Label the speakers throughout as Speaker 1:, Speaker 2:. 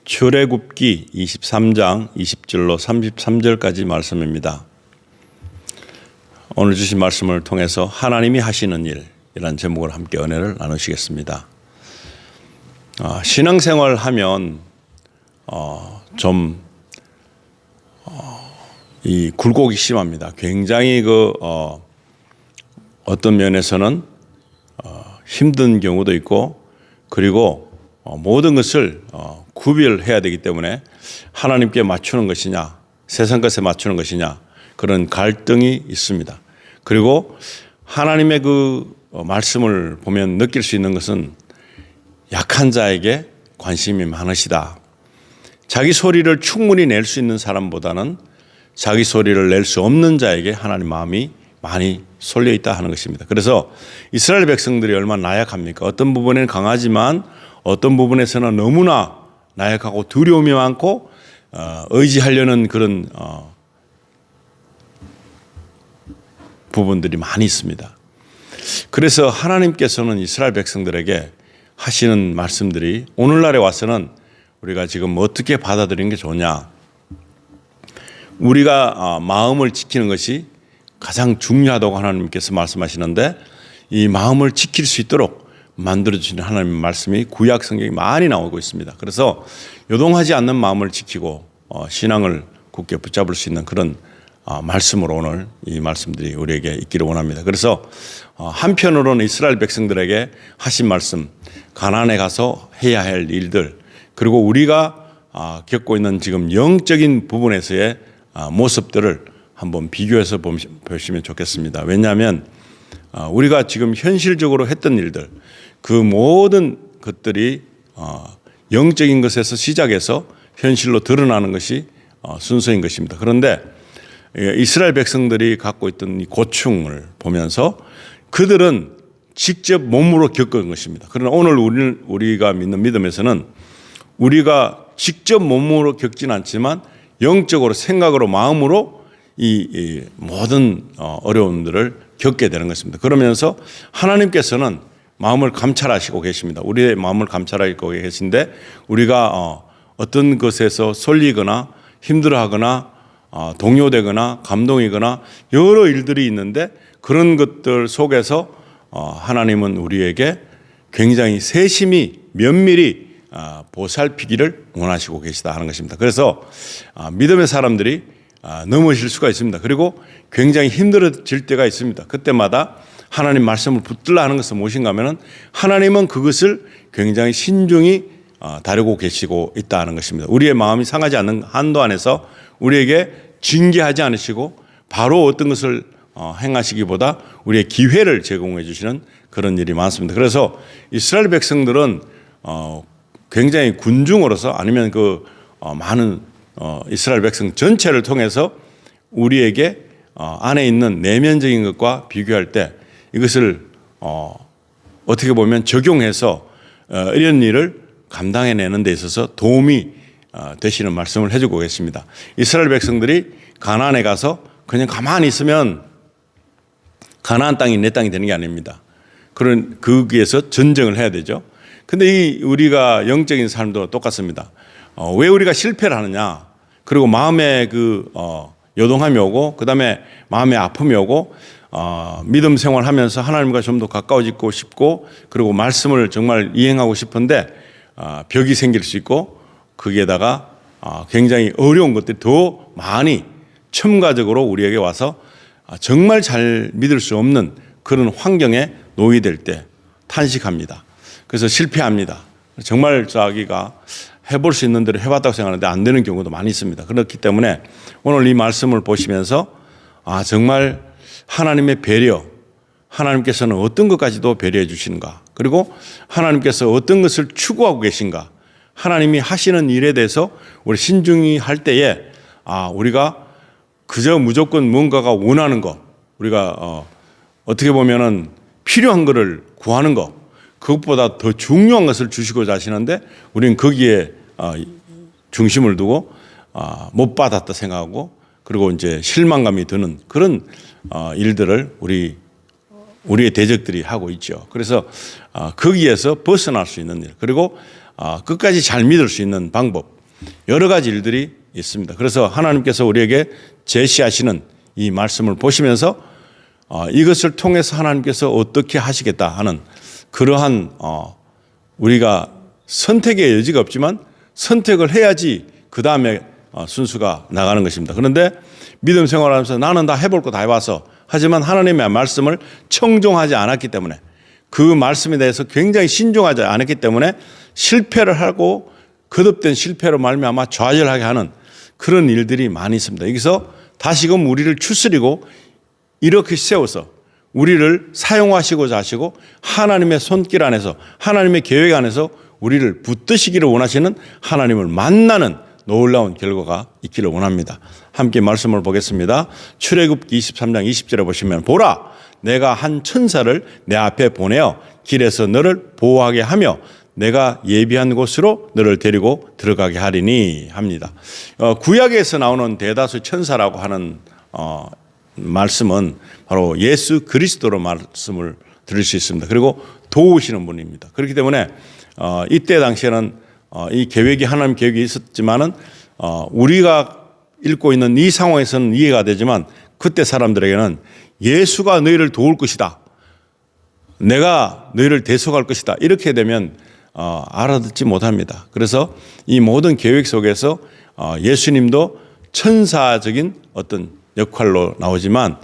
Speaker 1: 출애굽기 23장 20절로 33절까지 말씀입니다. 오늘 주신 말씀을 통해서 하나님이 하시는 일이라는 제목으로 함께 은혜를 나누시겠습니다. 신앙생활 하면 이 굴곡이 심합니다. 굉장히 어떤 면에서는 힘든 경우도 있고, 그리고 모든 것을 구별해야 되기 때문에 하나님께 맞추는 것이냐 세상 것에 맞추는 것이냐 그런 갈등이 있습니다. 그리고 하나님의 그 말씀을 보면 느낄 수 있는 것은 약한 자에게 관심이 많으시다. 자기 소리를 충분히 낼 수 있는 사람보다는 자기 소리를 낼 수 없는 자에게 하나님 마음이 많이 쏠려 있다 하는 것입니다. 그래서 이스라엘 백성들이 얼마나 나약합니까? 어떤 부분에는 강하지만 어떤 부분에서는 너무나 나약하고 두려움이 많고 의지하려는 그런 부분들이 많이 있습니다. 그래서 하나님께서는 이스라엘 백성들에게 하시는 말씀들이 오늘날에 와서는 우리가 지금 어떻게 받아들이는 게 좋냐, 우리가 마음을 지키는 것이 가장 중요하다고 하나님께서 말씀하시는데, 이 마음을 지킬 수 있도록 만들어주시는 하나님의 말씀이 구약 성경에 많이 나오고 있습니다. 그래서 요동하지 않는 마음을 지키고 신앙을 굳게 붙잡을 수 있는 그런 말씀으로 오늘 이 말씀들이 우리에게 있기를 원합니다. 그래서 한편으로는 이스라엘 백성들에게 하신 말씀, 가나안에 가서 해야 할 일들, 그리고 우리가 겪고 있는 지금 영적인 부분에서의 모습들을 한번 비교해서 보시면 좋겠습니다. 왜냐하면 우리가 지금 현실적으로 했던 일들, 그 모든 것들이 영적인 것에서 시작해서 현실로 드러나는 것이 순서인 것입니다. 그런데 이스라엘 백성들이 갖고 있던 이 고충을 보면서 그들은 직접 몸으로 겪은 것입니다. 그러나 오늘 우리가 믿는 믿음에서는 우리가 직접 몸으로 겪진 않지만 영적으로, 생각으로, 마음으로 이 모든 어려움들을 겪게 되는 것입니다. 그러면서 하나님께서는 마음을 감찰하시고 계십니다. 우리의 마음을 감찰하고 계신데, 우리가 어떤 것에서 쏠리거나 힘들어하거나 동요되거나 감동이거나 여러 일들이 있는데, 그런 것들 속에서 하나님은 우리에게 굉장히 세심히 면밀히 보살피기를 원하시고 계시다 하는 것입니다. 그래서 믿음의 사람들이 넘어질 수가 있습니다. 그리고 굉장히 힘들어질 때가 있습니다. 그때마다 하나님 말씀을 붙들라 하는 것은 무엇인가 하면 하나님은 그것을 굉장히 신중히 다루고 계시고 있다 하는 것입니다. 우리의 마음이 상하지 않는 한도 안에서 우리에게 징계하지 않으시고 바로 어떤 것을 행하시기보다 우리의 기회를 제공해 주시는 그런 일이 많습니다. 그래서 이스라엘 백성들은 굉장히 군중으로서, 아니면 많은 이스라엘 백성 전체를 통해서 우리에게 안에 있는 내면적인 것과 비교할 때 이것을 어떻게 보면 적용해서 이런 일을 감당해내는 데 있어서 도움이 되시는 말씀을 해주고 계십니다. 이스라엘 백성들이 가나안에 가서 그냥 가만히 있으면 가나안 땅이 내 땅이 되는 게 아닙니다. 거기에서 전쟁을 해야 되죠. 근데 우리가 영적인 삶도 똑같습니다. 왜 우리가 실패를 하느냐? 그리고 마음에 요동함이 오고, 그 다음에 마음에 아픔이 오고, 믿음 생활하면서 하나님과 좀 더 가까워지고 싶고, 그리고 말씀을 정말 이행하고 싶은데 벽이 생길 수 있고, 거기에다가 굉장히 어려운 것들이 더 많이 첨가적으로 우리에게 와서 정말 잘 믿을 수 없는 그런 환경에 놓이될 때 탄식합니다. 그래서 실패합니다. 정말 자기가 해볼 수 있는 대로 해봤다고 생각하는데 안 되는 경우도 많이 있습니다. 그렇기 때문에 오늘 이 말씀을 보시면서 정말 하나님의 배려, 하나님께서는 어떤 것까지도 배려해 주시는가, 그리고 하나님께서 어떤 것을 추구하고 계신가, 하나님이 하시는 일에 대해서 우리 신중히 할 때에 우리가 그저 무조건 뭔가가 원하는 것, 우리가 어떻게 보면은 필요한 것을 구하는 것, 그것보다 더 중요한 것을 주시고자 하시는데 우리는 거기에 중심을 두고 못 받았다 생각하고, 그리고 이제 실망감이 드는 그런 일들을 우리의 대적들이 하고 있죠. 그래서 거기에서 벗어날 수 있는 일, 그리고 끝까지 잘 믿을 수 있는 방법, 여러 가지 일들이 있습니다. 그래서 하나님께서 우리에게 제시하시는 이 말씀을 보시면서 이것을 통해서 하나님께서 어떻게 하시겠다 하는 그러한 우리가 선택의 여지가 없지만 선택을 해야지 그 다음에 순수가 나가는 것입니다. 그런데 믿음 생활하면서 나는 다 해볼 거 다 해봐서 하지만 하나님의 말씀을 청종하지 않았기 때문에 그 말씀에 대해서 굉장히 신중하지 않았기 때문에 실패를 하고 거듭된 실패로 말미암아 좌절하게 하는 그런 일들이 많이 있습니다. 여기서 다시금 우리를 추스리고 이렇게 세워서 우리를 사용하시고자 하시고 하나님의 손길 안에서 하나님의 계획 안에서 우리를 붙드시기를 원하시는 하나님을 만나는 놀라운 결과가 있기를 원합니다. 함께 말씀을 보겠습니다. 출애굽기 23장 20절에 보시면 보라 내가 한 천사를 내 앞에 보내어 길에서 너를 보호하게 하며 내가 예비한 곳으로 너를 데리고 들어가게 하리니 합니다. 구약에서 나오는 대다수 천사라고 하는 말씀은 바로 예수 그리스도로 말씀을 드릴 수 있습니다. 그리고 도우시는 분입니다. 그렇기 때문에 이때 당시에는 이 계획이 하나님 계획이 있었지만은 우리가 읽고 있는 이 상황에서는 이해가 되지만 그때 사람들에게는 예수가 너희를 도울 것이다. 내가 너희를 대속할 것이다. 이렇게 되면 알아듣지 못합니다. 그래서 이 모든 계획 속에서 예수님도 천사적인 어떤 역할로 나오지만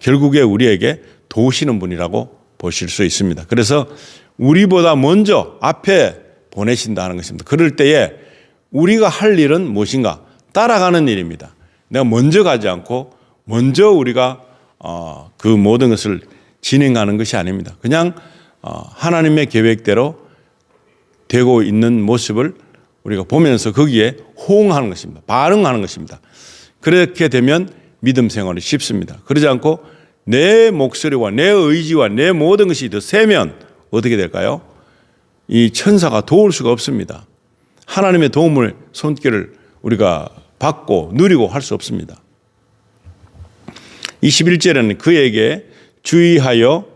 Speaker 1: 결국에 우리에게 도우시는 분이라고 보실 수 있습니다. 그래서 우리보다 먼저 앞에 보내신다는 것입니다. 그럴 때에 우리가 할 일은 무엇인가? 따라가는 일입니다. 내가 먼저 가지 않고 먼저 우리가 그 모든 것을 진행하는 것이 아닙니다. 그냥 하나님의 계획대로 되고 있는 모습을 우리가 보면서 거기에 호응하는 것입니다. 반응하는 것입니다. 그렇게 되면 믿음 생활이 쉽습니다. 그러지 않고 내 목소리와 내 의지와 내 모든 것이 더 세면 어떻게 될까요? 이 천사가 도울 수가 없습니다. 하나님의 도움을 손길을 우리가 받고 누리고 할 수 없습니다. 21절에는 그에게 주의하여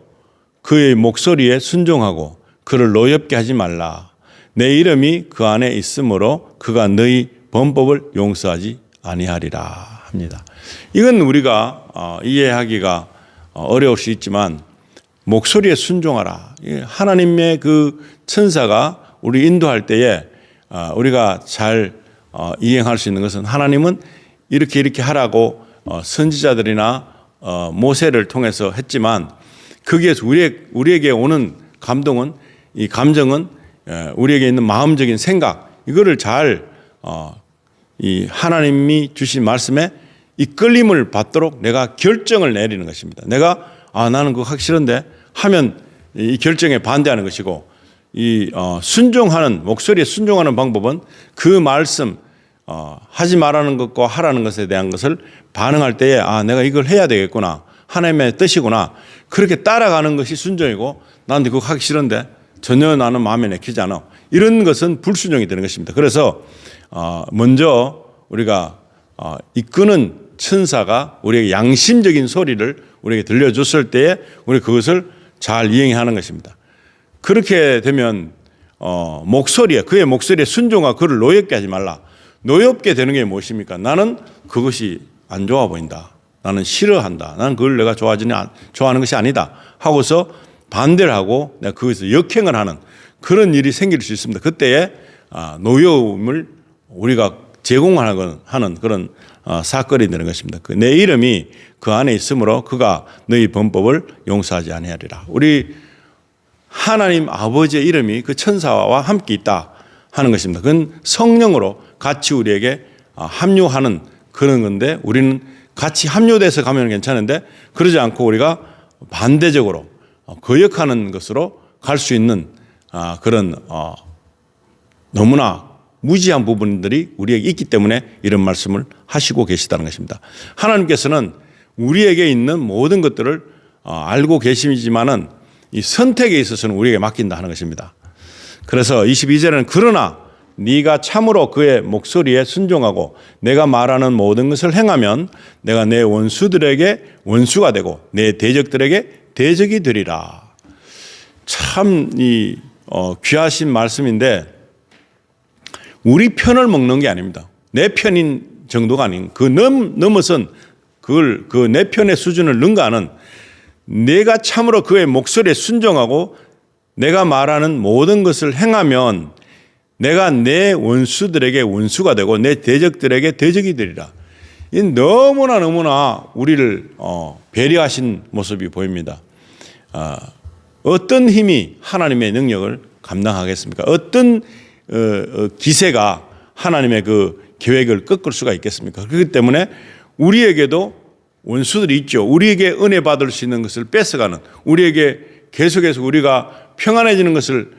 Speaker 1: 그의 목소리에 순종하고 그를 노엽게 하지 말라. 내 이름이 그 안에 있으므로 그가 너희 범법을 용서하지 아니하리라 합니다. 이건 우리가 이해하기가 어려울 수 있지만 목소리에 순종하라. 하나님의 그 천사가 우리 인도할 때에 우리가 잘 이행할 수 있는 것은 하나님은 이렇게 하라고 선지자들이나 모세를 통해서 했지만 거기에서 우리에게 오는 감동은 이 감정은 우리에게 있는 마음적인 생각 이거를 잘 이 하나님이 주신 말씀에 이끌림을 받도록 내가 결정을 내리는 것입니다. 내가 나는 그거 하기 싫은데 하면 이 결정에 반대하는 것이고 이 순종하는 목소리에 순종하는 방법은 그 말씀 하지 말라는 것과 하라는 것에 대한 것을 반응할 때에 내가 이걸 해야 되겠구나 하나님의 뜻이구나 그렇게 따라가는 것이 순종이고 나한테 그거 하기 싫은데 전혀 나는 마음에 내키지 않아 이런 것은 불순종이 되는 것입니다. 그래서 먼저 우리가 이끄는 천사가 우리에게 양심적인 소리를 우리에게 들려줬을 때에 우리 그것을 잘 이행하는 것입니다. 그렇게 되면 그의 목소리에 순종하고 그를 노엽게 하지 말라. 노엽게 되는 게 무엇입니까? 나는 그것이 안 좋아 보인다. 나는 싫어한다. 나는 그걸 내가 좋아하는 것이 아니다. 하고서 반대를 하고 내가 그것에서 역행을 하는 그런 일이 생길 수 있습니다. 그때에 노여움을 우리가 제공하는 그런 사건이 되는 것입니다. 내 이름이 그 안에 있으므로 그가 너희 범법을 용서하지 아니하리라. 우리 하나님 아버지의 이름이 그 천사와 함께 있다 하는 것입니다. 그건 성령으로 같이 우리에게 합류하는 그런 건데 우리는 같이 합류돼서 가면 괜찮은데 그러지 않고 우리가 반대적으로 거역하는 것으로 갈 수 있는 그런 너무나 무지한 부분들이 우리에게 있기 때문에 이런 말씀을 하시고 계시다는 것입니다. 하나님께서는 우리에게 있는 모든 것들을 알고 계시지만은 이 선택에 있어서는 우리에게 맡긴다 하는 것입니다. 그래서 22절에는 그러나 네가 참으로 그의 목소리에 순종하고 내가 말하는 모든 것을 행하면 내가 내 원수들에게 원수가 되고 내 대적들에게 대적이 되리라. 참 이 귀하신 말씀인데 우리 편을 먹는 게 아닙니다. 내 편인 정도가 아닌 그 넘어선 그걸 그 내 편의 수준을 능가하는 내가 참으로 그의 목소리에 순종하고 내가 말하는 모든 것을 행하면 내가 내 원수들에게 원수가 되고 내 대적들에게 대적이 되리라. 이 너무나 우리를 배려하신 모습이 보입니다. 어떤 힘이 하나님의 능력을 감당하겠습니까? 어떤 기세가 하나님의 그 계획을 꺾을 수가 있겠습니까? 그렇기 때문에 우리에게도 원수들이 있죠. 우리에게 은혜 받을 수 있는 것을 뺏어가는, 우리에게 계속해서 우리가 평안해지는 것을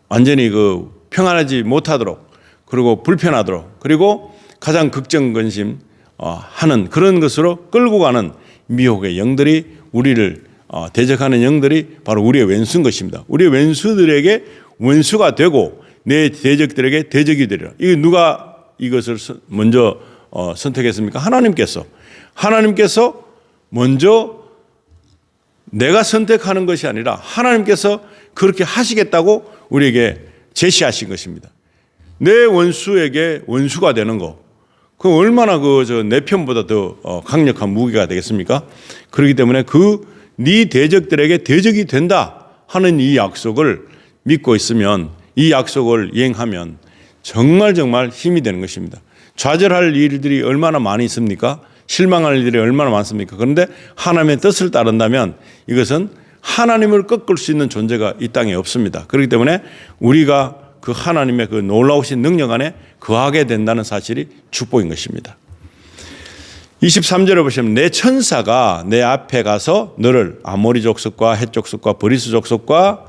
Speaker 1: 완전히 그 평안하지 못하도록, 그리고 불편하도록, 그리고 가장 걱정근심 하는 그런 것으로 끌고 가는 미혹의 영들이, 우리를 대적하는 영들이 바로 우리의 왼수인 것입니다. 우리의 왼수들에게 원수가 되고 내 대적들에게 대적이 되리라. 이게 누가 이것을 먼저 선택했습니까? 하나님께서 먼저 내가 선택하는 것이 아니라 하나님께서 그렇게 하시겠다고 우리에게 제시하신 것입니다. 내 원수에게 원수가 되는 거, 그 얼마나 내 편보다 더 강력한 무기가 되겠습니까? 그렇기 때문에 네 대적들에게 대적이 된다 하는 이 약속을 믿고 있으면, 이 약속을 이행하면 정말 힘이 되는 것입니다. 좌절할 일들이 얼마나 많이 있습니까? 실망할 일들이 얼마나 많습니까? 그런데 하나님의 뜻을 따른다면 이것은 하나님을 꺾을 수 있는 존재가 이 땅에 없습니다. 그렇기 때문에 우리가 그 하나님의 그 놀라우신 능력 안에 거하게 된다는 사실이 축복인 것입니다. 23절에 보시면 내 천사가 내 앞에 가서 너를 아모리 족속과 헷 족속과 브리스 족속과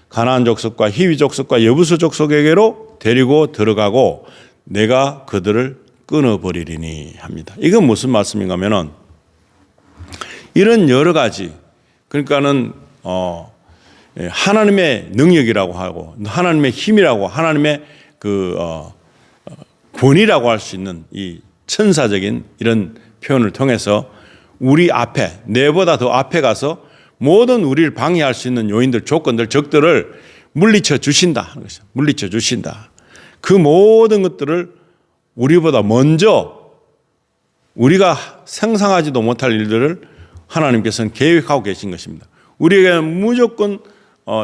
Speaker 1: 가나안 족속과 히위 족속과 여부수 족속에게로 데리고 들어가고 내가 그들을 끊어버리리니 합니다. 이건 무슨 말씀인가 하면은 이런 여러 가지, 그러니까는 하나님의 능력이라고 하고 하나님의 힘이라고 하나님의 권위라고 할 수 있는 이 천사적인 이런 표현을 통해서 우리 앞에, 내보다 더 앞에 가서 모든 우리를 방해할 수 있는 요인들, 조건들, 적들을 물리쳐 주신다 하는 것이죠. 물리쳐 주신다. 그 모든 것들을 우리보다 먼저 우리가 상상하지도 못할 일들을 하나님께서는 계획하고 계신 것입니다. 우리에게 무조건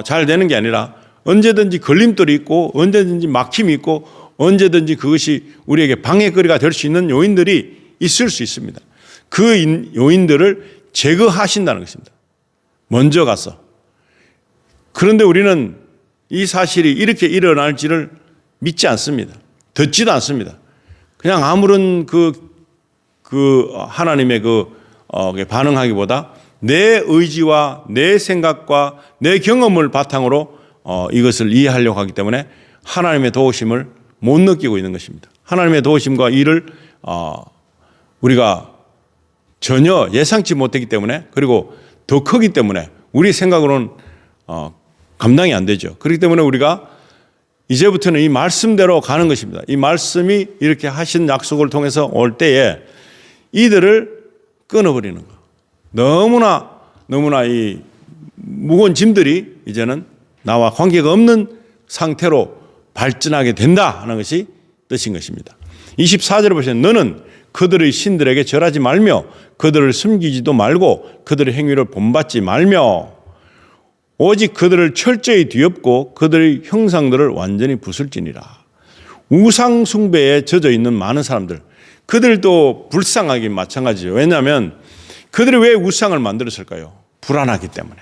Speaker 1: 잘 되는 게 아니라 언제든지 걸림돌이 있고 언제든지 막힘이 있고 언제든지 그것이 우리에게 방해거리가 될 수 있는 요인들이 있을 수 있습니다. 그 요인들을 제거하신다는 것입니다. 먼저 가서. 그런데 우리는 이 사실이 이렇게 일어날지를 믿지 않습니다. 듣지도 않습니다. 그냥 아무런 하나님의 반응하기보다 내 의지와 내 생각과 내 경험을 바탕으로 이것을 이해하려고 하기 때문에 하나님의 도우심을 못 느끼고 있는 것입니다. 하나님의 도우심과 일을 우리가 전혀 예상치 못했기 때문에, 그리고 더 크기 때문에 우리 생각으로는 감당이 안 되죠. 그렇기 때문에 우리가 이제부터는 이 말씀대로 가는 것입니다. 이 말씀이 이렇게 하신 약속을 통해서 올 때에 이들을 끊어버리는 것. 너무나 이 무거운 짐들이 이제는 나와 관계가 없는 상태로 발전하게 된다 하는 것이 뜻인 것입니다. 24절을 보시면 너는 그들의 신들에게 절하지 말며 그들을 숨기지도 말고 그들의 행위를 본받지 말며 오직 그들을 철저히 뒤엎고 그들의 형상들을 완전히 부술지니라. 우상 숭배에 젖어 있는 많은 사람들, 그들도 불쌍하기 마찬가지죠. 왜냐하면 그들이 왜 우상을 만들었을까요? 불안하기 때문에,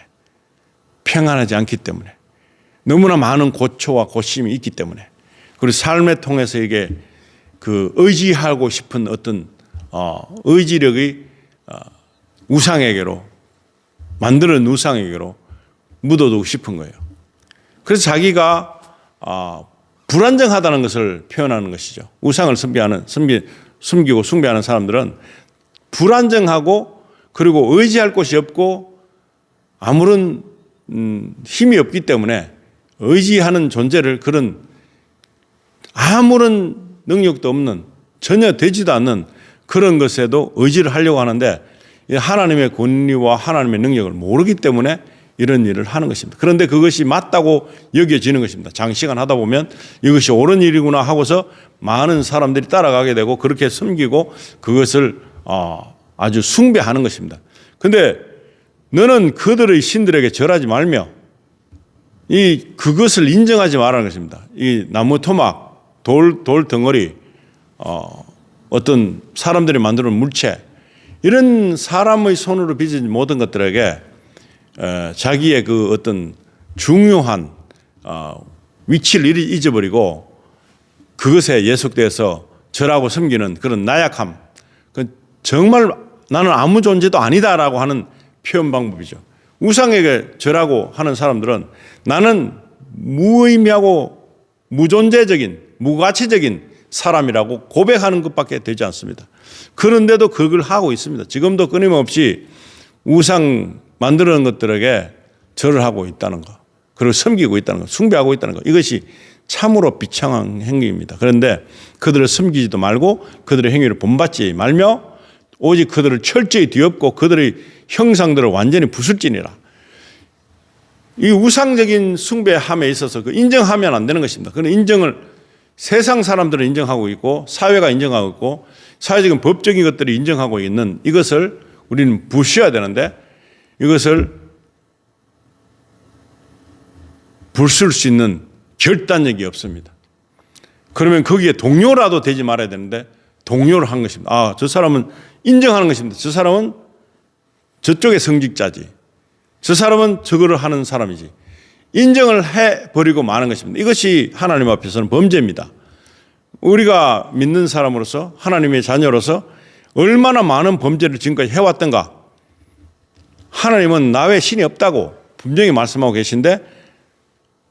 Speaker 1: 평안하지 않기 때문에, 너무나 많은 고초와 고심이 있기 때문에, 그리고 삶을 통해서 이게 의지하고 싶은 어떤 의지력이 우상에게로, 만드는 우상에게로 묻어두고 싶은 거예요. 그래서 자기가 불안정하다는 것을 표현하는 것이죠. 우상을 숨기고 숭배하는 사람들은 불안정하고, 그리고 의지할 곳이 없고 아무런 힘이 없기 때문에 의지하는 존재를, 그런 아무런 능력도 없는, 전혀 되지도 않는 그런 것에도 의지를 하려고 하는데 하나님의 권위와 하나님의 능력을 모르기 때문에 이런 일을 하는 것입니다. 그런데 그것이 맞다고 여겨지는 것입니다. 장시간 하다 보면 이것이 옳은 일이구나 하고서 많은 사람들이 따라가게 되고 그렇게 섬기고 그것을 아주 숭배하는 것입니다. 그런데 너는 그들의 신들에게 절하지 말며 그것을 인정하지 말라는 것입니다. 이 나무 토막, 돌 덩어리, 어떤 사람들이 만드는 물체, 이런 사람의 손으로 빚은 모든 것들에게 자기의 그 어떤 중요한 위치를 잊어버리고 그것에 예속돼서 절하고 섬기는 그런 나약함, 정말 나는 아무 존재도 아니다라고 하는 표현 방법이죠. 우상에게 절하고 하는 사람들은 나는 무의미하고 무존재적인 무가치적인 사람이라고 고백하는 것밖에 되지 않습니다. 그런데도 그걸 하고 있습니다. 지금도 끊임없이 우상 만드는 것들에게 절을 하고 있다는 것, 그리고 섬기고 있다는 것, 숭배하고 있다는 것, 이것이 참으로 비참한 행위입니다. 그런데 그들을 섬기지도 말고 그들의 행위를 본받지 말며 오직 그들을 철저히 뒤엎고 그들의 형상들을 완전히 부술지니라. 이 우상적인 숭배함에 있어서 그 인정하면 안 되는 것입니다. 그런 인정을 세상 사람들은 인정하고 있고 사회가 인정하고 있고 사회적인 법적인 것들이 인정하고 있는 이것을 우리는 부수어야 되는데 이것을 부술 수 있는 결단력이 없습니다. 그러면 거기에 동료라도 되지 말아야 되는데 동료를 한 것입니다. 저 사람은 인정하는 것입니다. 저 사람은 저쪽의 성직자지. 저 사람은 저거를 하는 사람이지. 인정을 해버리고 마는 것입니다. 이것이 하나님 앞에서는 범죄입니다. 우리가 믿는 사람으로서 하나님의 자녀로서 얼마나 많은 범죄를 지금까지 해왔던가. 하나님은 나 외에 신이 없다고 분명히 말씀하고 계신데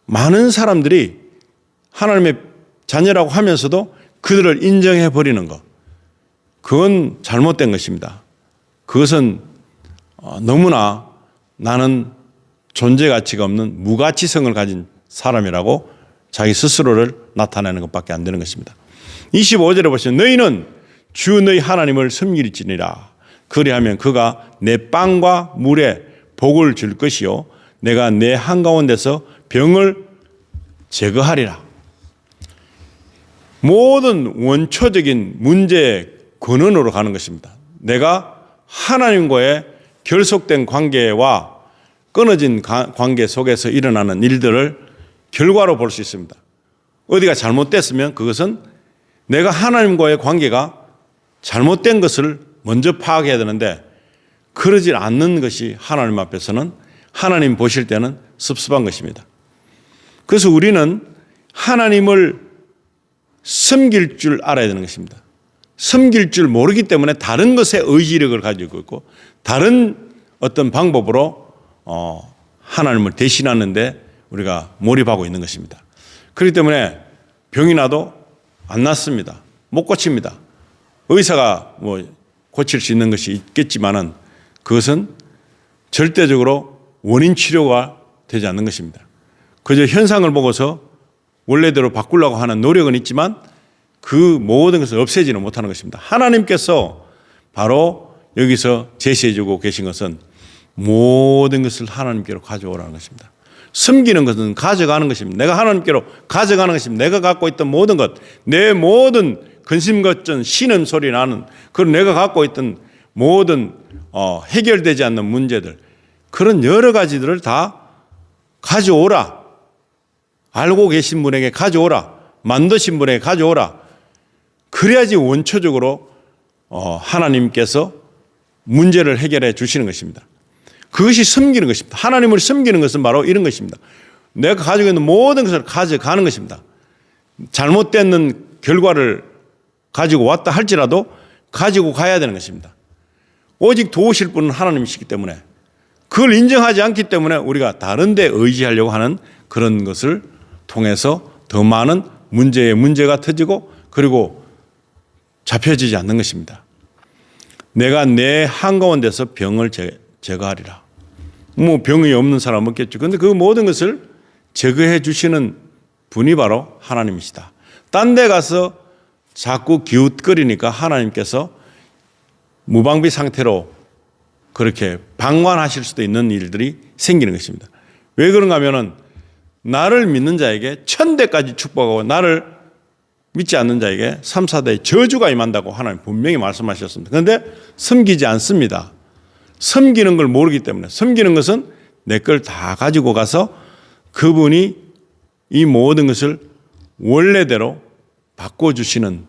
Speaker 1: 많은 사람들이 하나님의 자녀라고 하면서도 그들을 인정해버리는 것. 그건 잘못된 것입니다. 그것은 너무나 나는 존재 가치가 없는 무가치성을 가진 사람이라고 자기 스스로를 나타내는 것밖에 안 되는 것입니다. 25절에 보시면 너희는 주 너희 하나님을 섬길지니라. 그리하면 그가 내 빵과 물에 복을 줄 것이요 내가 내 한가운데서 병을 제거하리라. 모든 원초적인 문제의 근원으로 가는 것입니다. 내가 하나님과의 결속된 관계와 끊어진 관계 속에서 일어나는 일들을 결과로 볼 수 있습니다. 어디가 잘못됐으면 그것은 내가 하나님과의 관계가 잘못된 것을 먼저 파악해야 되는데 그러지 않는 것이 하나님 앞에서는 하나님 보실 때는 섭섭한 것입니다. 그래서 우리는 하나님을 섬길 줄 알아야 되는 것입니다. 섬길 줄 모르기 때문에 다른 것에 의지력을 가지고 있고 다른 어떤 방법으로 하나님을 대신하는데 우리가 몰입하고 있는 것입니다. 그렇기 때문에 병이 나도 안 낫습니다. 못 고칩니다. 의사가 고칠 수 있는 것이 있겠지만은 그것은 절대적으로 원인 치료가 되지 않는 것입니다. 그저 현상을 보고서 원래대로 바꾸려고 하는 노력은 있지만 그 모든 것을 없애지는 못하는 것입니다. 하나님께서 바로 여기서 제시해주고 계신 것은 모든 것을 하나님께로 가져오라는 것입니다. 섬기는 것은 가져가는 것입니다. 내가 하나님께로 가져가는 것입니다. 내가 갖고 있던 모든 것, 내 모든 근심걱정, 신음 소리 나는 그런 내가 갖고 있던 모든 해결되지 않는 문제들, 그런 여러 가지들을 다 가져오라. 알고 계신 분에게 가져오라. 만드신 분에게 가져오라. 그래야지 원초적으로 하나님께서 문제를 해결해 주시는 것입니다. 그것이 섬기는 것입니다. 하나님을 섬기는 것은 바로 이런 것입니다. 내가 가지고 있는 모든 것을 가져가는 것입니다. 잘못된 결과를 가지고 왔다 할지라도 가지고 가야 되는 것입니다. 오직 도우실 분은 하나님이시기 때문에 그걸 인정하지 않기 때문에 우리가 다른 데 의지하려고 하는 그런 것을 통해서 더 많은 문제가 터지고 그리고 잡혀지지 않는 것입니다. 내가 내 한가운데서 병을 제거하리라. 병이 없는 사람 없겠죠. 그런데 그 모든 것을 제거해 주시는 분이 바로 하나님이시다. 딴 데 가서 자꾸 기웃거리니까 하나님께서 무방비 상태로 그렇게 방관하실 수도 있는 일들이 생기는 것입니다. 왜 그런가 하면은 나를 믿는 자에게 천대까지 축복하고 나를 믿지 않는 자에게 3, 4대의 저주가 임한다고 하나님 분명히 말씀하셨습니다. 그런데 섬기지 않습니다. 섬기는 걸 모르기 때문에. 섬기는 것은 내 걸 다 가지고 가서 그분이 이 모든 것을 원래대로 바꿔주시는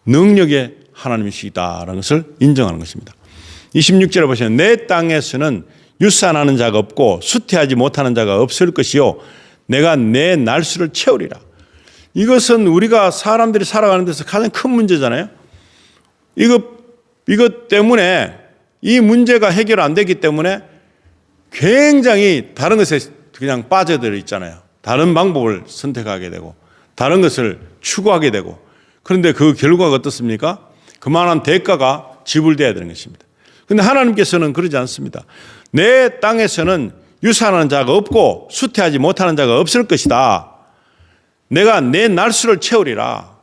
Speaker 1: 능력의 하나님이시다라는 것을 인정하는 것입니다. 26절에 보시면 내 땅에서는 유산하는 자가 없고 수태하지 못하는 자가 없을 것이요 내가 내 날수를 채우리라. 이것은 우리가 사람들이 살아가는 데서 가장 큰 문제잖아요. 이것 때문에 이 문제가 해결 안 되기 때문에 굉장히 다른 것에 그냥 빠져들어 있잖아요. 다른 방법을 선택하게 되고 다른 것을 추구하게 되고 그런데 그 결과가 어떻습니까? 그만한 대가가 지불돼야 되는 것입니다. 그런데 하나님께서는 그러지 않습니다. 내 땅에서는 유산하는 자가 없고 수태하지 못하는 자가 없을 것이다. 내가 내 날수를 채우리라.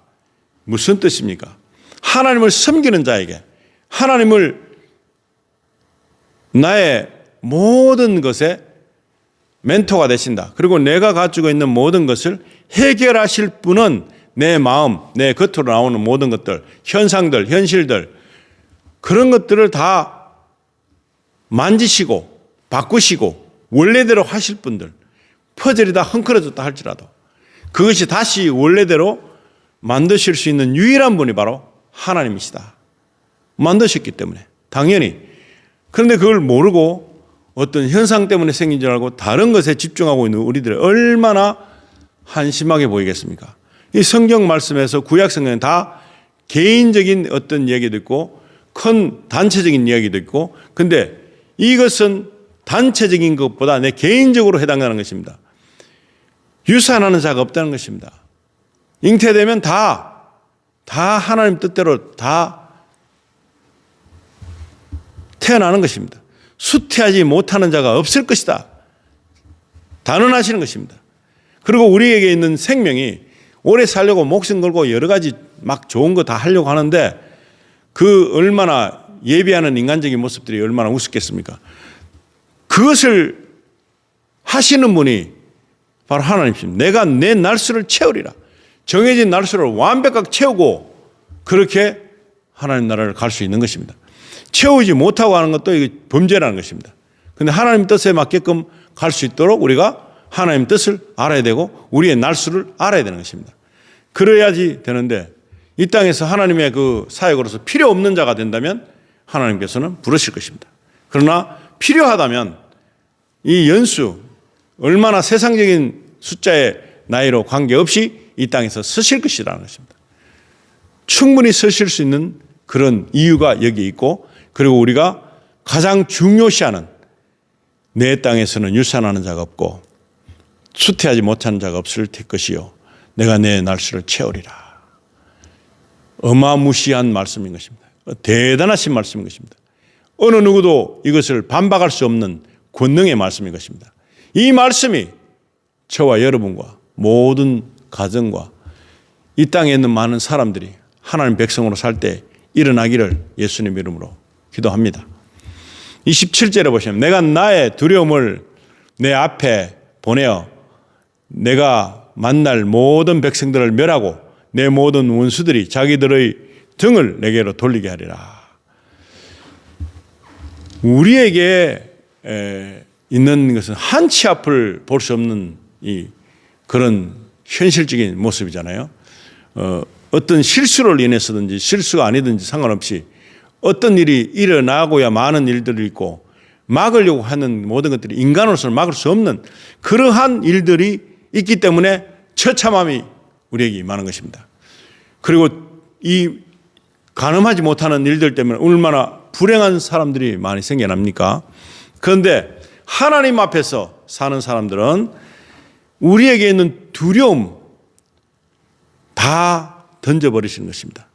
Speaker 1: 무슨 뜻입니까? 하나님을 섬기는 자에게 하나님을 나의 모든 것에 멘토가 되신다. 그리고 내가 가지고 있는 모든 것을 해결하실 분은 내 마음, 내 겉으로 나오는 모든 것들, 현상들, 현실들 그런 것들을 다 만지시고 바꾸시고 원래대로 하실 분들 퍼즐이 다 헝클어졌다 할지라도 그것이 다시 원래대로 만드실 수 있는 유일한 분이 바로 하나님이시다. 만드셨기 때문에 당연히. 그런데 그걸 모르고 어떤 현상 때문에 생긴 줄 알고 다른 것에 집중하고 있는 우리들이 얼마나 한심하게 보이겠습니까? 이 성경 말씀에서 구약 성경은 다 개인적인 어떤 이야기도 있고 큰 단체적인 이야기도 있고 근데 이것은 단체적인 것보다 내 개인적으로 해당하는 것입니다. 유산하는 자가 없다는 것입니다. 잉태되면 다 하나님 뜻대로 다 태어나는 것입니다. 수태하지 못하는 자가 없을 것이다. 단언하시는 것입니다. 그리고 우리에게 있는 생명이 오래 살려고 목숨 걸고 여러 가지 막 좋은 거 다 하려고 하는데 그 얼마나 예비하는 인간적인 모습들이 얼마나 우습겠습니까? 그것을 하시는 분이 바로 하나님이십니다. 내가 내 날수를 채우리라. 정해진 날수를 완벽하게 채우고 그렇게 하나님 나라를 갈 수 있는 것입니다. 채우지 못하고 하는 것도 이게 범죄라는 것입니다. 그런데 하나님 뜻에 맞게끔 갈 수 있도록 우리가 하나님 뜻을 알아야 되고 우리의 날수를 알아야 되는 것입니다. 그래야지 되는데 이 땅에서 하나님의 그 사역으로서 필요 없는 자가 된다면 하나님께서는 부르실 것입니다. 그러나 필요하다면 이 연수 얼마나 세상적인 숫자의 나이로 관계없이 이 땅에서 서실 것이라는 것입니다. 충분히 서실 수 있는 그런 이유가 여기 있고 그리고 우리가 가장 중요시하는 내 땅에서는 유산하는 자가 없고 수태하지 못하는 자가 없을 것이요 내가 내 날수를 채우리라. 어마무시한 말씀인 것입니다. 대단하신 말씀인 것입니다. 어느 누구도 이것을 반박할 수 없는 권능의 말씀인 것입니다. 이 말씀이 저와 여러분과 모든 가정과 이 땅에 있는 많은 사람들이 하나님 백성으로 살 때 일어나기를 예수님 이름으로 기도합니다. 27절에 보시면 내가 나의 두려움을 내 앞에 보내어 내가 만날 모든 백성들을 멸하고 내 모든 원수들이 자기들의 등을 내게로 돌리게 하리라. 우리에게 있는 것은 한치 앞을 볼 수 없는 이 그런 현실적인 모습이잖아요. 어떤 실수를 인해서든지 실수가 아니든지 상관없이 어떤 일이 일어나고야 많은 일들이 있고 막으려고 하는 모든 것들이 인간으로서는 막을 수 없는 그러한 일들이 있기 때문에 처참함이 우리에게 임하는 것입니다. 그리고 이 가늠하지 못하는 일들 때문에 얼마나 불행한 사람들이 많이 생겨납니까? 그런데 하나님 앞에서 사는 사람들은 우리에게 있는 두려움 다 던져버리시는 것입니다.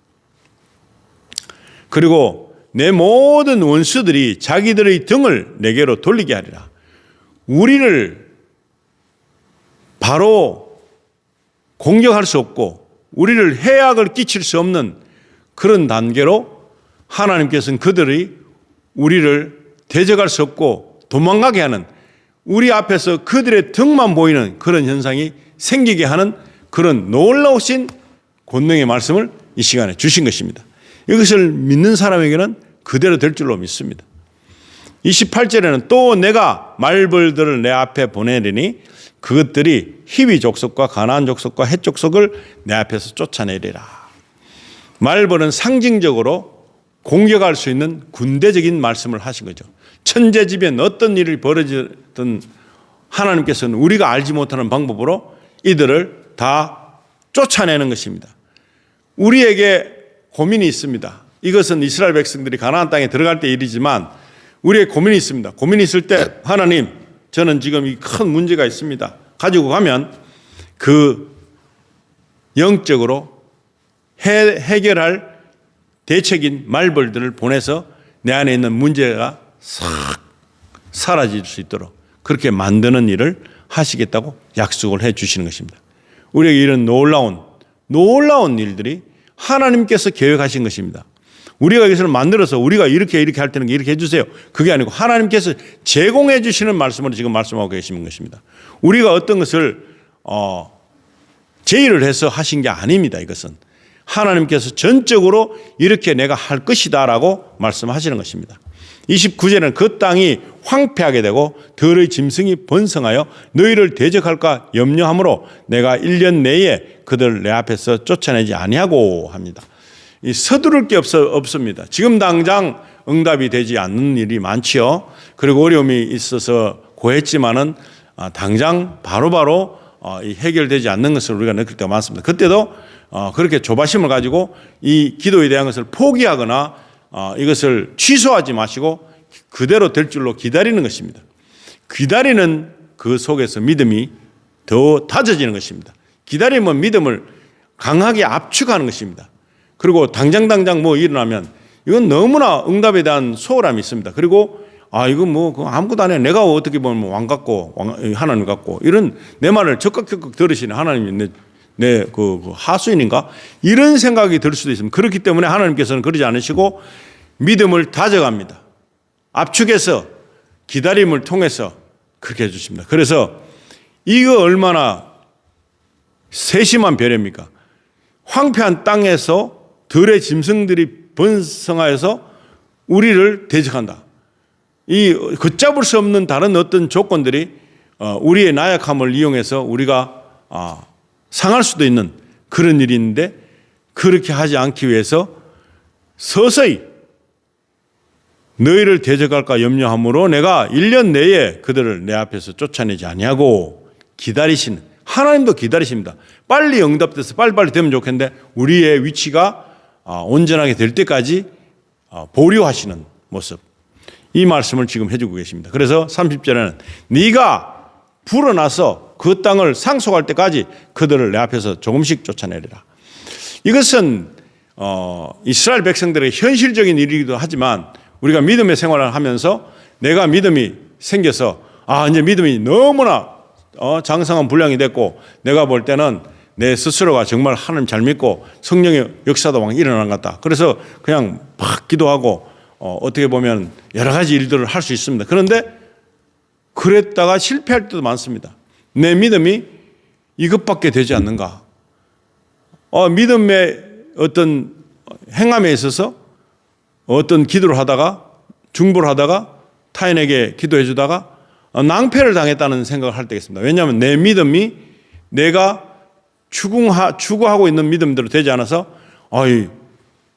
Speaker 1: 그리고 내 모든 원수들이 자기들의 등을 내게로 돌리게 하리라. 우리를 바로 공격할 수 없고 우리를 해악을 끼칠 수 없는 그런 단계로 하나님께서는 그들이 우리를 대적할 수 없고 도망가게 하는, 우리 앞에서 그들의 등만 보이는 그런 현상이 생기게 하는 그런 놀라우신 권능의 말씀을 이 시간에 주신 것입니다. 이것을 믿는 사람에게는 그대로 될 줄로 믿습니다. 28절에는 또 내가 말벌들을 내 앞에 보내리니 그것들이 히위 족속과 가나안 족속과 헷 족속을 내 앞에서 쫓아내리라. 말벌은 상징적으로 공격할 수 있는 군대적인 말씀을 하신 거죠. 천재지변 어떤 일이 벌어지든 하나님께서는 우리가 알지 못하는 방법으로 이들을 다 쫓아내는 것입니다. 우리에게 고민이 있습니다. 이것은 이스라엘 백성들이 가나안 땅에 들어갈 때 일이지만 우리의 고민이 있습니다. 고민이 있을 때 하나님, 저는 지금 이 큰 문제가 있습니다. 가지고 가면 그 영적으로 해결할 대책인 말벌들을 보내서 내 안에 있는 문제가 싹 사라질 수 있도록 그렇게 만드는 일을 하시겠다고 약속을 해 주시는 것입니다. 우리에게 이런 놀라운 일들이 하나님께서 계획하신 것입니다. 우리가 이것을 만들어서 우리가 이렇게 할 때는 이렇게 해주세요. 그게 아니고 하나님께서 제공해 주시는 말씀으로 지금 말씀하고 계시는 것입니다. 우리가 어떤 것을 제의를 해서 하신 게 아닙니다. 이것은 하나님께서 전적으로 이렇게 내가 할 것이다 라고 말씀하시는 것입니다. 29절에는 그 땅이 황폐하게 되고 들의 짐승이 번성하여 너희를 대적할까 염려하므로 내가 1년 내에 그들을 내 앞에서 쫓아내지 아니하고 합니다. 이 서두를 게 없습니다. 지금 당장 응답이 되지 않는 일이 많지요. 그리고 어려움이 있어서 고했지만은 당장 바로바로 해결되지 않는 것을 우리가 느낄 때가 많습니다. 그때도 그렇게 조바심을 가지고 이 기도에 대한 것을 포기하거나 이것을 취소하지 마시고 그대로 될 줄로 기다리는 것입니다. 기다리는 그 속에서 믿음이 더 다져지는 것입니다. 기다리면 믿음을 강하게 압축하는 것입니다. 그리고 당장 뭐 일어나면 이건 너무나 응답에 대한 소홀함이 있습니다. 그리고 이거 뭐 아무것도 안 해. 내가 어떻게 보면 왕 같고 하나님 같고 이런 내 말을 적극 들으시는 하나님이 내 하수인인가? 이런 생각이 들 수도 있습니다. 그렇기 때문에 하나님께서는 그러지 않으시고 믿음을 다져갑니다. 압축해서 기다림을 통해서 그렇게 해주십니다. 그래서 이거 얼마나 세심한 배려입니까? 황폐한 땅에서 들의 짐승들이 번성하여서 우리를 대적한다. 이 걷잡을 수 없는 다른 어떤 조건들이 우리의 나약함을 이용해서 우리가 상할 수도 있는 그런 일이 있는데 그렇게 하지 않기 위해서 서서히 너희를 대적할까 염려함으로 내가 1년 내에 그들을 내 앞에서 쫓아내지 아니하고 기다리시는, 하나님도 기다리십니다. 빨리 응답돼서 빨리빨리 되면 좋겠는데 우리의 위치가 온전하게 될 때까지 보류하시는 모습, 이 말씀을 지금 해주고 계십니다. 그래서 30절에는 네가 불어나서 그 땅을 상속할 때까지 그들을 내 앞에서 조금씩 쫓아내리라. 이것은 이스라엘 백성들의 현실적인 일이기도 하지만 우리가 믿음의 생활을 하면서 내가 믿음이 생겨서 이제 믿음이 너무나 장성한 분량이 됐고 내가 볼 때는 내 스스로가 정말 하나님 잘 믿고 성령의 역사도 막 일어난 것 같다. 그래서 그냥 막 기도하고 어떻게 보면 여러 가지 일들을 할 수 있습니다. 그런데 그랬다가 실패할 때도 많습니다. 내 믿음이 이것밖에 되지 않는가? 믿음의 어떤 행함에 있어서 어떤 기도를 하다가 중보를 하다가 타인에게 기도해 주다가 낭패를 당했다는 생각을 할 때가 있습니다. 왜냐하면 내 믿음이 내가 추구하고 있는 믿음대로 되지 않아서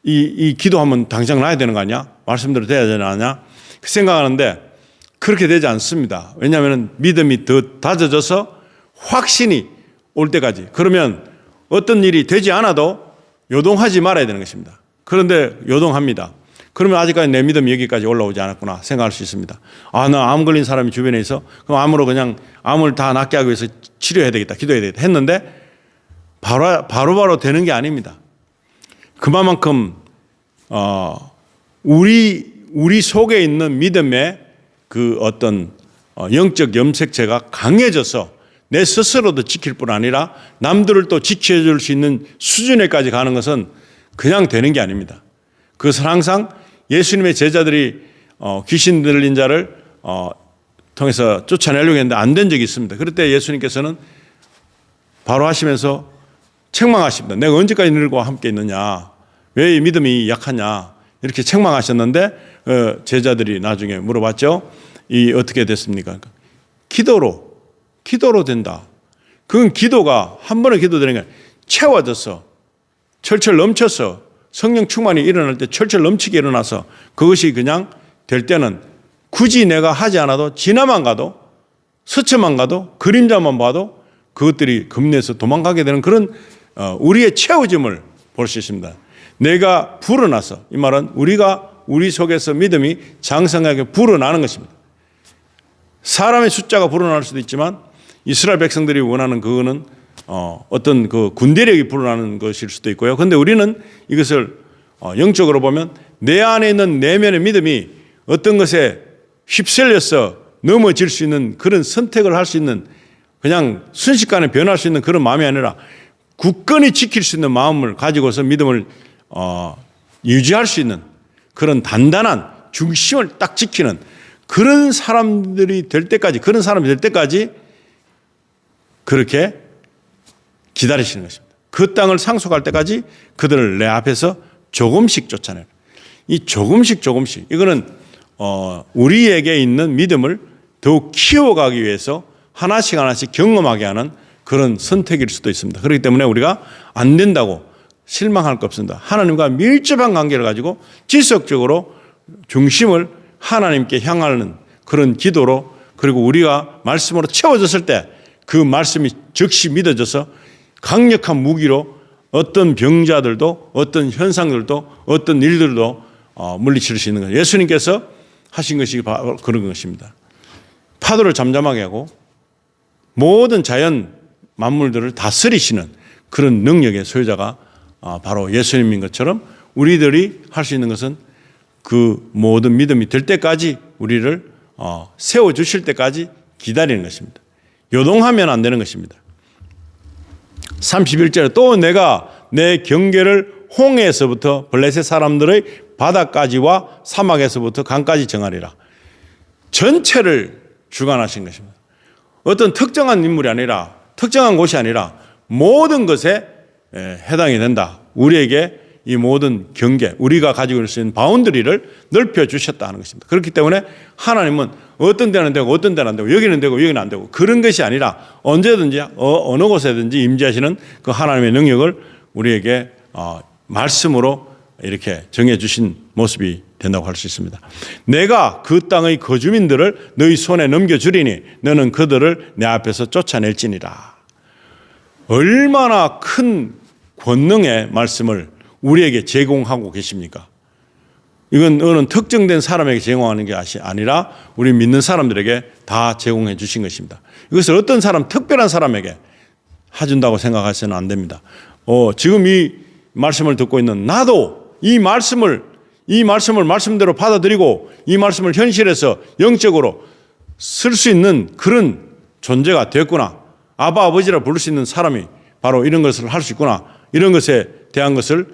Speaker 1: 이 기도하면 당장 나야 되는 거 아니야? 말씀대로 돼야 되는 거 아니야? 그 생각하는데 그렇게 되지 않습니다. 왜냐하면 믿음이 더 다져져서 확신이 올 때까지, 그러면 어떤 일이 되지 않아도 요동하지 말아야 되는 것입니다. 그런데 요동합니다. 그러면 아직까지 내 믿음이 여기까지 올라오지 않았구나 생각할 수 있습니다. 나 암 걸린 사람이 주변에 있어. 그럼 암을 다 낫게 하기 위해서 치료해야 되겠다, 기도해야 되겠다 했는데 바로 되는 게 아닙니다. 그만큼 우리 속에 있는 믿음의 그 어떤 영적 염색체가 강해져서 내 스스로도 지킬 뿐 아니라 남들을 또 지켜줄 수 있는 수준에까지 가는 것은 그냥 되는 게 아닙니다. 그것은 항상 예수님의 제자들이 귀신 들린 자를 통해서 쫓아내려고 했는데 안 된 적이 있습니다. 그럴 때 예수님께서는 바로 하시면서 책망하십니다. 내가 언제까지 너희들과 함께 있느냐? 왜 이 믿음이 약하냐? 이렇게 책망하셨는데 제자들이 나중에 물어봤죠. 이 어떻게 됐습니까? 기도로 된다. 그건 기도가 한 번에 기도되는 게 채워져서 철철 넘쳐서 성령 충만이 일어날 때 철철 넘치게 일어나서 그것이 그냥 될 때는 굳이 내가 하지 않아도 지나만 가도 스쳐만 가도 그림자만 봐도 그것들이 겁내서 도망가게 되는 그런 우리의 채워짐을 볼 수 있습니다. 내가 불어나서, 이 말은 우리 속에서 믿음이 장성하게 불어나는 것입니다. 사람의 숫자가 불어날 수도 있지만 이스라엘 백성들이 원하는 그거는 어떤 그 군대력이 불어나는 것일 수도 있고요. 그런데 우리는 이것을 영적으로 보면 내 안에 있는 내면의 믿음이 어떤 것에 휩쓸려서 넘어질 수 있는 그런 선택을 할 수 있는, 그냥 순식간에 변할 수 있는 그런 마음이 아니라 굳건히 지킬 수 있는 마음을 가지고서 믿음을 유지할 수 있는 그런 단단한 중심을 딱 지키는 그런 사람들이 될 때까지, 그런 사람이 될 때까지 그렇게 기다리시는 것입니다. 그 땅을 상속할 때까지 그들을 내 앞에서 조금씩 쫓아내는, 이 조금씩 이거는 우리에게 있는 믿음을 더욱 키워가기 위해서 하나씩 경험하게 하는 그런 선택일 수도 있습니다. 그렇기 때문에 우리가 안 된다고 실망할 거 없습니다. 하나님과 밀접한 관계를 가지고 지속적으로 중심을 하나님께 향하는 그런 기도로, 그리고 우리가 말씀으로 채워졌을 때 그 말씀이 즉시 믿어져서 강력한 무기로 어떤 병자들도 어떤 현상들도 어떤 일들도 물리칠 수 있는 거예요. 예수님께서 하신 것이 바로 그런 것입니다. 파도를 잠잠하게 하고 모든 자연 만물들을 다스리시는 그런 능력의 소유자가 바로 예수님인 것처럼 우리들이 할 수 있는 것은 그 모든 믿음이 될 때까지 우리를 세워주실 때까지 기다리는 것입니다. 요동하면 안 되는 것입니다. 31절에 또 내가 내 경계를 홍해에서부터 블레셋 사람들의 바다까지와 사막에서부터 강까지 정하리라. 전체를 주관하신 것입니다. 어떤 특정한 인물이 아니라, 특정한 곳이 아니라 모든 것에 해당이 된다. 우리에게 이 모든 경계, 우리가 가지고 있을 수 있는 바운더리를 넓혀주셨다 하는 것입니다. 그렇기 때문에 하나님은 어떤 데는 되고 어떤 데는 안 되고 여기는 되고 여기는 안 되고 그런 것이 아니라 언제든지 어느 곳에든지 임재하시는 그 하나님의 능력을 우리에게 말씀으로 이렇게 정해주신 모습이 된다고 할 수 있습니다. 내가 그 땅의 거주민들을 너희 손에 넘겨주리니 너는 그들을 내 앞에서 쫓아낼지니라. 얼마나 큰 권능의 말씀을 우리에게 제공하고 계십니까? 이건 어느 특정된 사람에게 제공하는 게 아니라 우리 믿는 사람들에게 다 제공해 주신 것입니다. 이것을 어떤 사람, 특별한 사람에게 해준다고 생각하시면 안 됩니다. 지금 이 말씀을 듣고 있는 나도 이 말씀을 말씀대로 받아들이고 이 말씀을 현실에서 영적으로 쓸 수 있는 그런 존재가 됐구나. 아바 아버지라 부를 수 있는 사람이 바로 이런 것을 할 수 있구나. 이런 것에 대한 것을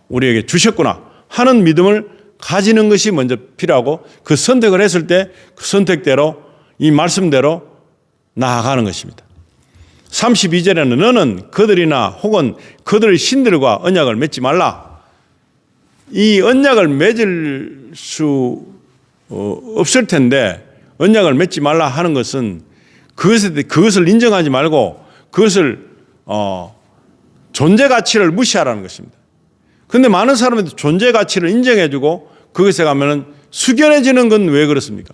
Speaker 1: 우리에게 주셨구나 하는 믿음을 가지는 것이 먼저 필요하고, 그 선택을 했을 때 그 선택대로 이 말씀대로 나아가는 것입니다. 32절에는 너는 그들이나 혹은 그들의 신들과 언약을 맺지 말라. 이 언약을 맺을 수 없을 텐데 언약을 맺지 말라 하는 것은 그것을 인정하지 말고 그것을 존재 가치를 무시하라는 것입니다. 그런데 많은 사람들이 존재 가치를 인정해주고 그것에 가면은 숙연해지는 건 왜 그렇습니까?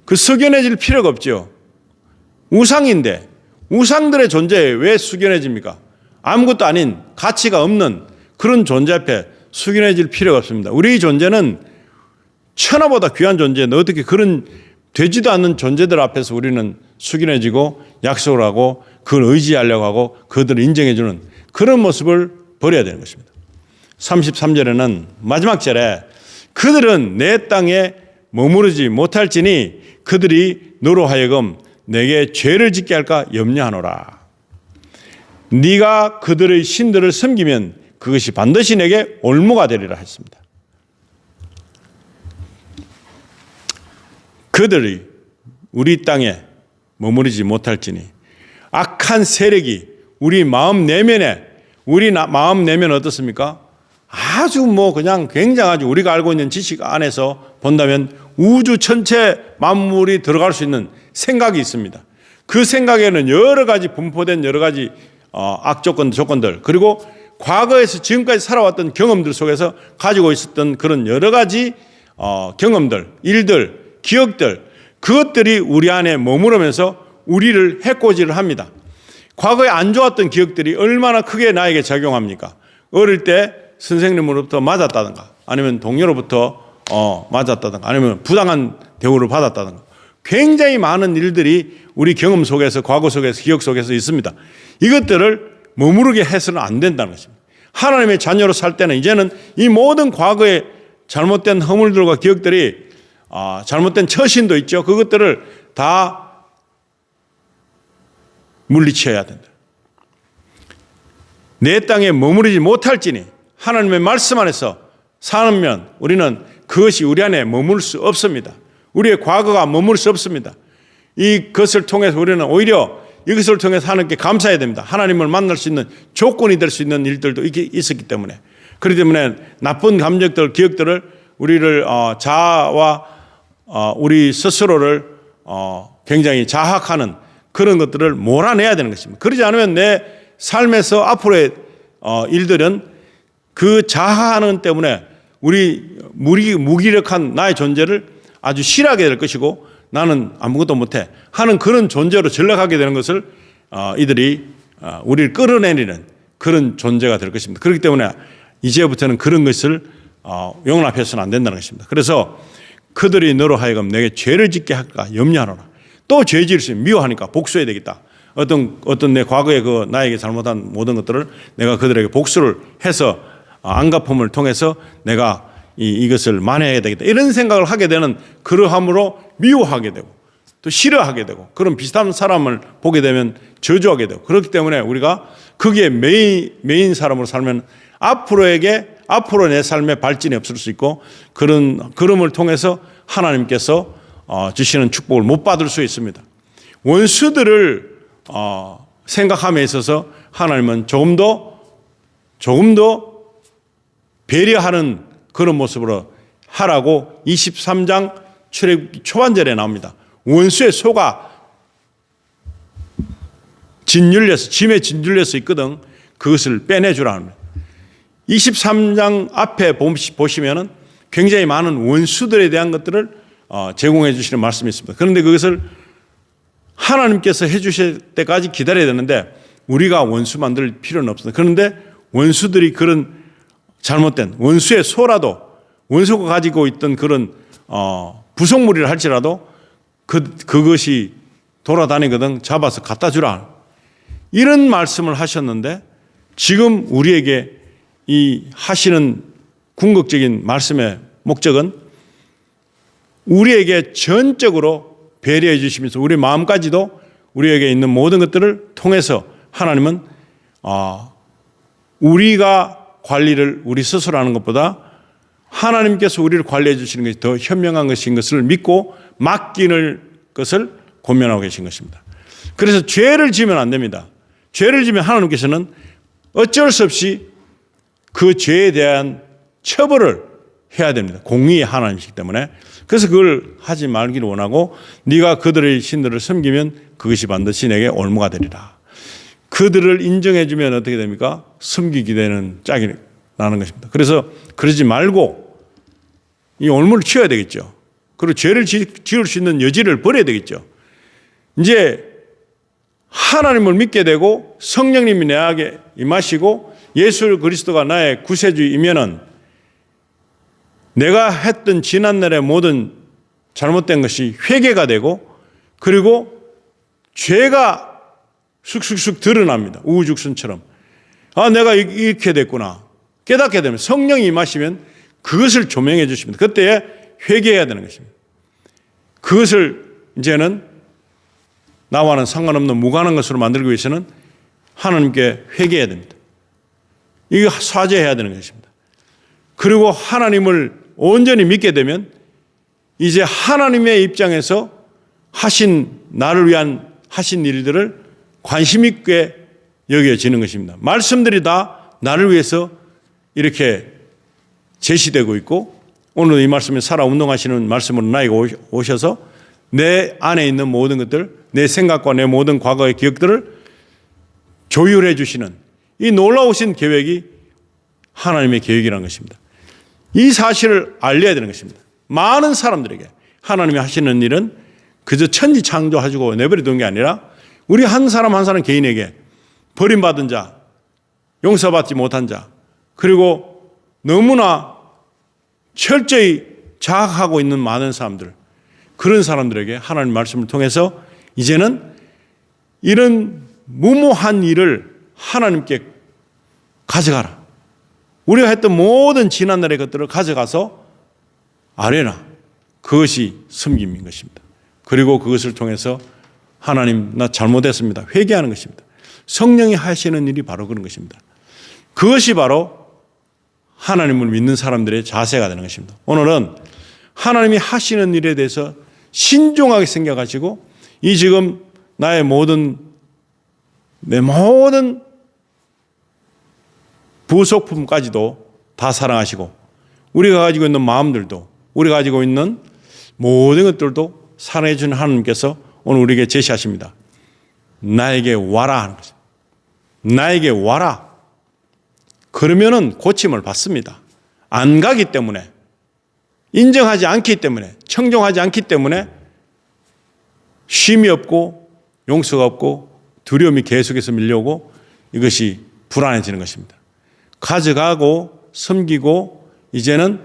Speaker 1: 그 숙연해질 필요가 없죠. 우상인데 우상들의 존재에 왜 숙연해집니까? 아무것도 아닌 가치가 없는 그런 존재 앞에 숙연해질 필요가 없습니다. 우리 존재는 천하보다 귀한 존재인데 어떻게 그런 되지도 않는 존재들 앞에서 우리는 숙연해지고 약속을 하고 그걸 의지하려고 하고 그들을 인정해주는 그런 모습을 버려야 되는 것입니다. 33절에는 마지막 절에 그들은 내 땅에 머무르지 못할지니 그들이 너로 하여금 내게 죄를 짓게 할까 염려하노라. 네가 그들의 신들을 섬기면 그것이 반드시 내게 올무가 되리라 했습니다. 그들이 우리 땅에 머무르지 못할지니 악한 세력이 우리 마음 내면에 어떻습니까? 아주 그냥 굉장하죠. 우리가 알고 있는 지식 안에서 본다면 우주 전체 만물이 들어갈 수 있는 생각이 있습니다. 그 생각에는 여러 가지 분포된 여러 가지 조건들 그리고 과거에서 지금까지 살아왔던 경험들 속에서 가지고 있었던 그런 여러 가지 경험들, 일들, 기억들 그것들이 우리 안에 머무르면서 우리를 해코지를 합니다. 과거에 안 좋았던 기억들이 얼마나 크게 나에게 작용합니까? 어릴 때 선생님으로부터 맞았다든가 아니면 동료로부터 맞았다든가 아니면 부당한 대우를 받았다든가 굉장히 많은 일들이 우리 경험 속에서 과거 속에서 기억 속에서 있습니다. 이것들을 머무르게 해서는 안 된다는 것입니다. 하나님의 자녀로 살 때는 이제는 이 모든 과거의 잘못된 허물들과 기억들이 잘못된 처신도 있죠. 그것들을 다 물리쳐야 된다. 내 땅에 머무르지 못할지니 하나님의 말씀 안에서 사는 우리는 그것이 우리 안에 머물 수 없습니다. 우리의 과거가 머물 수 없습니다. 이것을 통해서 우리는 오히려 이것을 통해서 하나님께 감사해야 됩니다. 하나님을 만날 수 있는 조건이 될 수 있는 일들도 있었기 때문에 그렇기 때문에 나쁜 감정들, 기억들을 우리를 자아와 우리 스스로를 굉장히 자학하는 그런 것들을 몰아내야 되는 것입니다. 그러지 않으면 내 삶에서 앞으로의 일들은 그 자아하는 때문에 우리 무기력한 나의 존재를 아주 싫어하게 될 것이고 나는 아무것도 못해 하는 그런 존재로 전락하게 되는 것을 이들이 우리를 끌어내리는 그런 존재가 될 것입니다. 그렇기 때문에 이제부터는 그런 것을 용납해서는 안 된다는 것입니다. 그래서 그들이 너로 하여금 내게 죄를 짓게 할까 염려하노라. 또 죄 지을 수 있으면 미워하니까 복수해야 되겠다. 어떤 내 과거에 나에게 잘못한 모든 것들을 내가 그들에게 복수를 해서 안갚음을 통해서 내가 이것을 만회해야 되겠다. 이런 생각을 하게 되는 그러함으로 미워하게 되고 또 싫어하게 되고 그런 비슷한 사람을 보게 되면 저주하게 되고 그렇기 때문에 우리가 거기에 메인 사람으로 살면 앞으로 내 삶에 발전이 없을 수 있고 그럼을 통해서 하나님께서 주시는 축복을 못 받을 수 있습니다. 원수들을 생각함에 있어서 하나님은 조금 더 배려하는 그런 모습으로 하라고 23장 출애굽기 초반절에 나옵니다. 원수의 소가 짐에 짓눌려서 있거든 그것을 빼내주라는 23장 앞에 보시면은 굉장히 많은 원수들에 대한 것들을 제공해 주시는 말씀이 있습니다. 그런데 그것을 하나님께서 해 주실 때까지 기다려야 되는데 우리가 원수 만들 필요는 없습니다. 그런데 원수들이 그런 잘못된 원수의 소라도 원수가 가지고 있던 그런 부속물이라 할지라도 그것이 돌아다니거든 잡아서 갖다 주라. 이런 말씀을 하셨는데 지금 우리에게 이 하시는 궁극적인 말씀의 목적은 우리에게 전적으로 배려해 주시면서 우리 마음까지도 우리에게 있는 모든 것들을 통해서 하나님은 우리가 관리를 우리 스스로 하는 것보다 하나님께서 우리를 관리해 주시는 것이 더 현명한 것인 것을 믿고 맡기는 것을 권면하고 계신 것입니다. 그래서 죄를 지으면 안 됩니다. 죄를 지으면 하나님께서는 어쩔 수 없이 그 죄에 대한 처벌을 해야 됩니다. 공의의 하나님이시기 때문에. 그래서 그걸 하지 말기를 원하고 네가 그들의 신들을 섬기면 그것이 반드시 내게 올무가 되리라. 그들을 인정해 주면 어떻게 됩니까? 섬기게 되는 짝이 나는 것입니다. 그래서 그러지 말고 이 올무를 치워야 되겠죠. 그리고 죄를 지을 수 있는 여지를 버려야 되겠죠. 이제 하나님을 믿게 되고 성령님이 내게 임하시고 예수 그리스도가 나의 구세주이면은 내가 했던 지난날의 모든 잘못된 것이 회개가 되고 그리고 죄가 쑥쑥쑥 드러납니다. 우후죽순처럼. 내가 이렇게 됐구나. 깨닫게 되면 성령이 임하시면 그것을 조명해 주십니다. 그때에 회개해야 되는 것입니다. 그것을 이제는 나와는 상관없는 무관한 것으로 만들기 위해서는 하나님께 회개해야 됩니다. 이거 사죄해야 되는 것입니다. 그리고 하나님을 온전히 믿게 되면 이제 하나님의 입장에서 나를 위한 하신 일들을 관심 있게 여겨지는 것입니다. 말씀들이 다 나를 위해서 이렇게 제시되고 있고, 오늘 이 말씀에 살아 운동하시는 말씀으로 나에게 오셔서 내 안에 있는 모든 것들, 내 생각과 내 모든 과거의 기억들을 조율해 주시는 이 놀라우신 계획이 하나님의 계획이라는 것입니다. 이 사실을 알려야 되는 것입니다. 많은 사람들에게 하나님이 하시는 일은 그저 천지 창조하시고 내버려둔 게 아니라 우리 한 사람 한 사람 개인에게 버림받은 자, 용서받지 못한 자, 그리고 너무나 철저히 자학하고 있는 많은 사람들, 그런 사람들에게 하나님 말씀을 통해서 이제는 이런 무모한 일을 하나님께 가져가라. 우리가 했던 모든 지난날의 것들을 가져가서 아뢰라. 그것이 섬김인 것입니다. 그리고 그것을 통해서 하나님, 나 잘못했습니다, 회개하는 것입니다. 성령이 하시는 일이 바로 그런 것입니다. 그것이 바로 하나님을 믿는 사람들의 자세가 되는 것입니다. 오늘은 하나님이 하시는 일에 대해서 신중하게 생각하시고, 이 지금 내 모든 부속품까지도 다 사랑하시고, 우리가 가지고 있는 마음들도, 우리가 가지고 있는 모든 것들도 사랑해 주는 하나님께서 오늘 우리에게 제시하십니다. 나에게 와라 하는 것입니다. 나에게 와라. 그러면은 고침을 받습니다. 안 가기 때문에, 인정하지 않기 때문에, 청종하지 않기 때문에 쉼이 없고 용서가 없고 두려움이 계속해서 밀려오고 이것이 불안해지는 것입니다. 가져가고 섬기고 이제는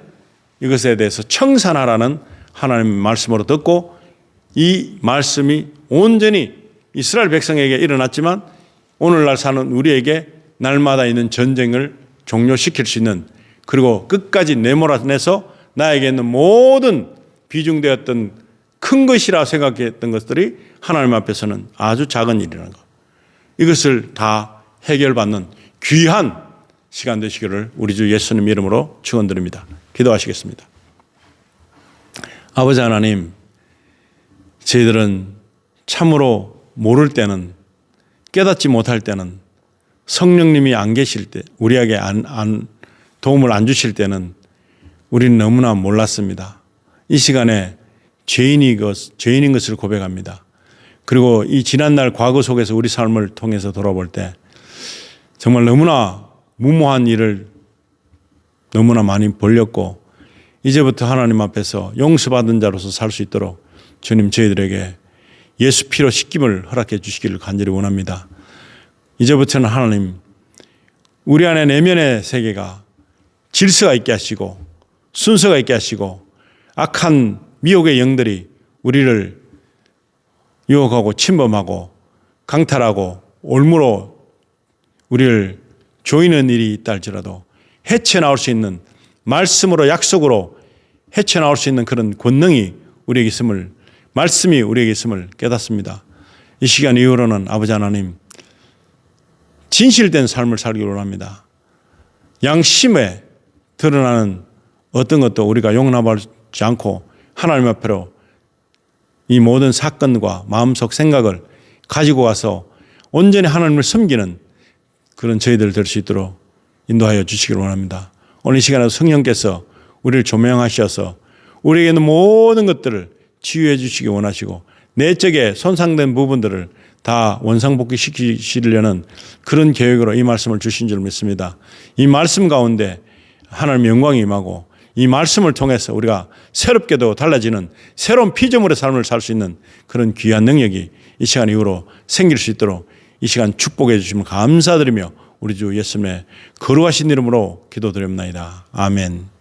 Speaker 1: 이것에 대해서 청산하라는 하나님의 말씀으로 듣고, 이 말씀이 온전히 이스라엘 백성에게 일어났지만 오늘날 사는 우리에게 날마다 있는 전쟁을 종료시킬 수 있는, 그리고 끝까지 내몰아내서 나에게 있는 모든 비중되었던 큰 것이라 생각했던 것들이 하나님 앞에서는 아주 작은 일이라는 것, 이것을 다 해결받는 귀한 시간 되시기를 우리 주 예수님 이름으로 축원드립니다. 기도하시겠습니다. 아버지 하나님, 저희들은 참으로 모를 때는, 깨닫지 못할 때는, 성령님이 안 계실 때, 우리에게 도움을 안 주실 때는 우리는 너무나 몰랐습니다. 이 시간에 죄인인 것을 고백합니다. 그리고 이 지난날 과거 속에서 우리 삶을 통해서 돌아볼 때 정말 너무나 무모한 일을 너무나 많이 벌렸고, 이제부터 하나님 앞에서 용서받은 자로서 살 수 있도록 주님, 저희들에게 예수 피로 씻김을 허락해 주시기를 간절히 원합니다. 이제부터는 하나님, 우리 안에 내면의 세계가 질서가 있게 하시고 순서가 있게 하시고, 악한 미혹의 영들이 우리를 유혹하고 침범하고 강탈하고 올무로 우리를 조이는 일이 있다 할지라도 헤쳐나올 수 있는, 말씀으로 약속으로 헤쳐나올 수 있는 그런 권능이 우리에게 있음을, 말씀이 우리에게 있음을 깨닫습니다. 이 시간 이후로는 아버지 하나님, 진실된 삶을 살기를 원합니다. 양심에 드러나는 어떤 것도 우리가 용납하지 않고 하나님 앞으로 이 모든 사건과 마음속 생각을 가지고 가서 온전히 하나님을 섬기는 그런 저희들 될 수 있도록 인도하여 주시기를 원합니다. 오늘 이 시간에도 성령께서 우리를 조명하셔서 우리에게 있는 모든 것들을 치유해 주시기 원하시고, 내적에 손상된 부분들을 다 원상복귀시키시려는 그런 계획으로 이 말씀을 주신 줄 믿습니다. 이 말씀 가운데 하나님의 영광이 임하고, 이 말씀을 통해서 우리가 새롭게도 달라지는 새로운 피조물의 삶을 살 수 있는 그런 귀한 능력이 이 시간 이후로 생길 수 있도록 이 시간 축복해 주시면 감사드리며 우리 주 예수님의 거룩하신 이름으로 기도드립니다. 아멘.